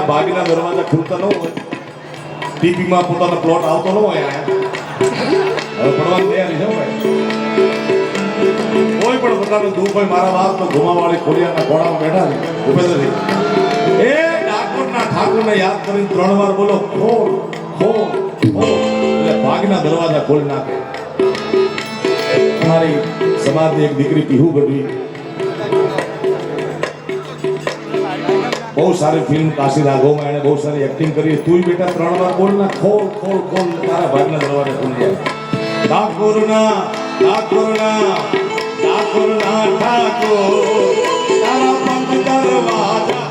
બાગીના દરવાજા ખુલતા ન હોય, ટીપીમાં પોતાનો પ્લોટ આવતો ન હોય, હવે પડવાની તૈયારી છે ભાઈ. કોઈ પણ પ્રકારનું દુઃખ હોય, મારા બાપ તો ઘુમાવાળી ખોડિયાના ઘોડામાં બેઠા છે ભૂપેન્દ્રજી. એ ડાકોરના ઠાકોરને યાદ કરીને 3 વાર બોલો ખોલ ખોલ ખોલ, એટલે ભાગના દરવાજા ખોલી નાખે. તમારી સમાજની એક દીકરી પીહુ ગઢવી, બહુ સારી ફિલ્મ કાશી રાઘવમાં એને બહુ સારી એક્ટિંગ કરી. તું બેટા 3 વાર બોલ ના ખોલ ખોલ ખોલ, તારા ભાગના દરવાજા ખુલી જાય. ઠાકોરના ઠાકોરના ઠાકોરના ઠાકોર તારા પંખ દરવાજા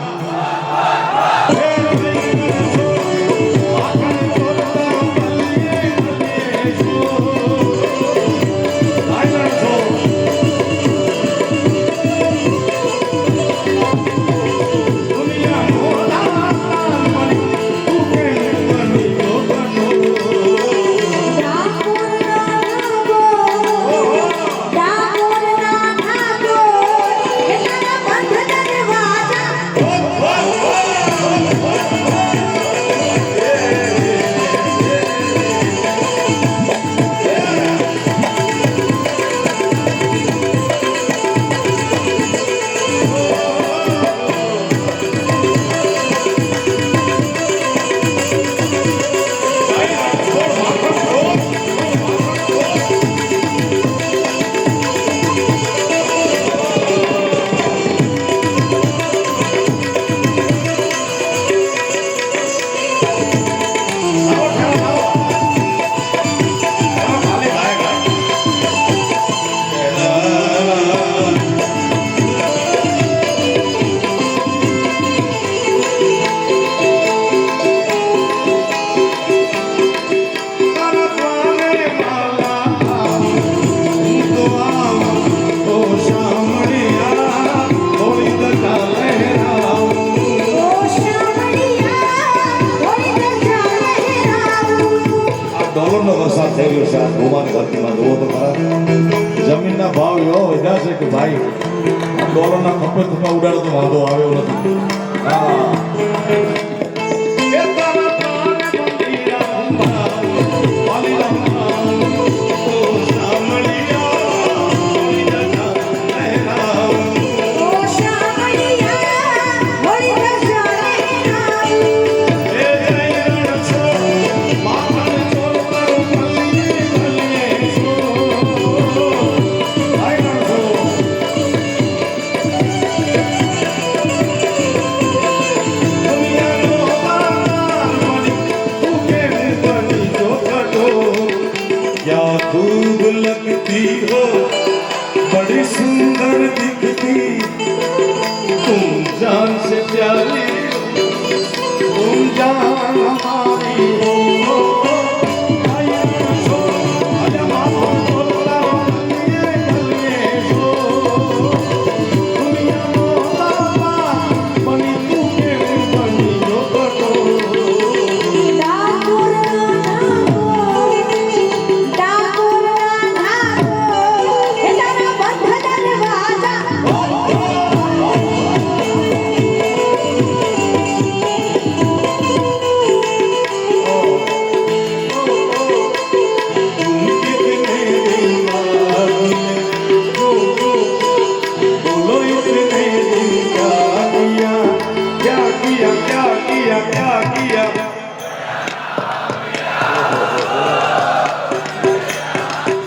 જમીનના ભાવ એવો વધ્યા છે કે ભાઈ ડોલરના ખપે થતા ઉડાડો તો વાંધો આવ્યો નથી. खूब लगती हो बड़ी सुंदर दिखती तुम जान से प्यारी तुम जान हमारी हो दुनिया किया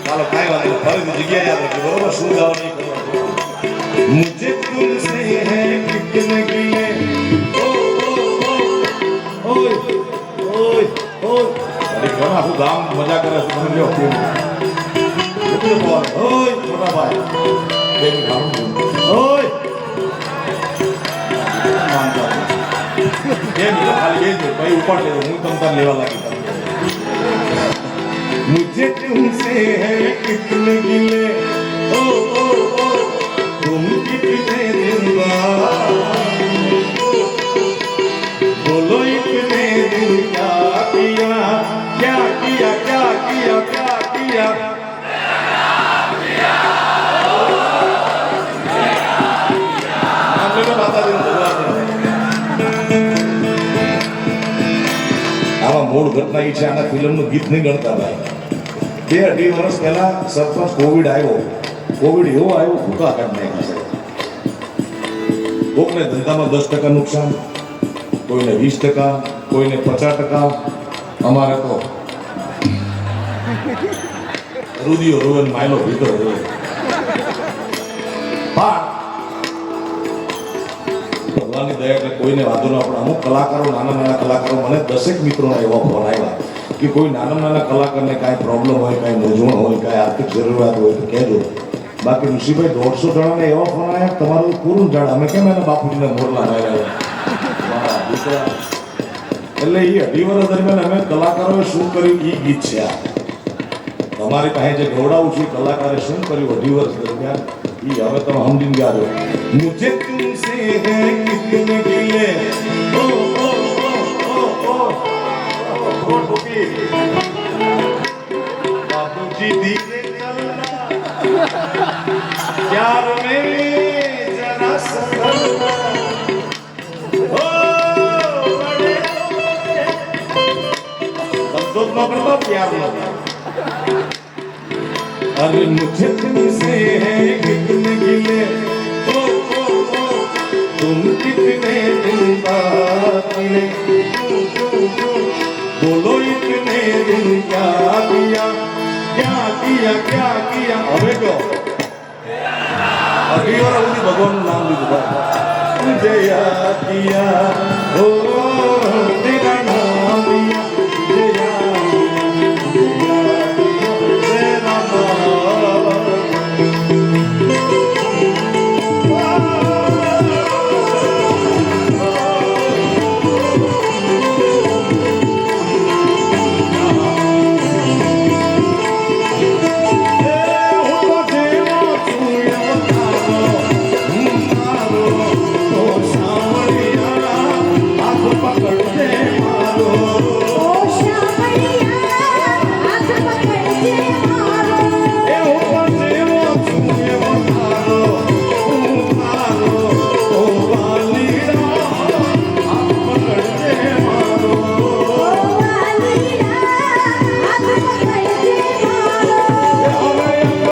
ચાલો કાંઈ વાત નહીં ફરીથી જગ્યા યાદ રાખજો બરોબર શું ગાવાનું मुझे तुमसे है कितने गिले ओए ओए ओए अरे क्यों ना गाम मजा करे समझ लो कितने बोल ओए छोटा भाई बेबी गाम ओए मान जा ये तो खाली ये भाई ऊपर ले हूं तुम लेवा लगी मुझे तुमसे है कितने गिले ओ ओ ओ तुम कितने दिन बाद बोलो इतने दिन क्या किया क्या किया क्या किया क्या किया आपने तो बता दें આવા મૂળ ઘટના એ છે આના ફિલ્મનું ગીત નહીં ગણતા ભાઈ 2-2.5 વર્ષ પહેલા સરપંચ કોવિડ આવ્યો કોવિડ એવો આવ્યો ભૂકા કાઢી નાખ્યા કોકને ધંધામાં 10% નુકસાન કોઈને 20% કોઈને 50% અમારે તો રુદિયો રોવન માયલો ભીતો રહ્યો ભગવાનની દયા એટલે કોઈને વાંધો ન આપણે અમુક કલાકારો નાના કલાકારો મને 10 મિત્રોના એવા ફોન આવ્યા કે કોઈ નાના કલાકારને કાંઈ પ્રોબ્લેમ હોય કાંઈ મૂંઝવણ હોય કાંઈ આર્થિક જરૂરિયાત હોય તો કહેજો બાકી ઋષિભાઈ 150 જણાને એવા ફોન આવ્યા તમારું પૂરું જાણ અમે કેમ એના બાપુજીને મોરલા માર્યા એટલે એ 2.5 વર્ષ દરમિયાન અમે કલાકારોએ શું કર્યું એ ગીત છે આ તમારી પાસે જે ગૌડાવું છું કલાકારે શું કર્યું 2.5 વર્ષ દરમિયાન એ હવે તમે સમજીને ગયા મુझे तुमसे है कितने गिले ओ ओ ओ ओ ओ बाबूजी धीरे चलना प्यार में जरा संभलना ओ बड़े संतोष न करना प्यार न अरे मुझे तुमसे है कितने गिले ओ ओ ओ तुम कितने दिन बाद मिले बोलो इतने दिन क्या किया क्या किया क्या किया હવે કહો અગલી વાર આવું ભગવાનનું નામ લીધું જય કિયા ઓ તેરા નામ જય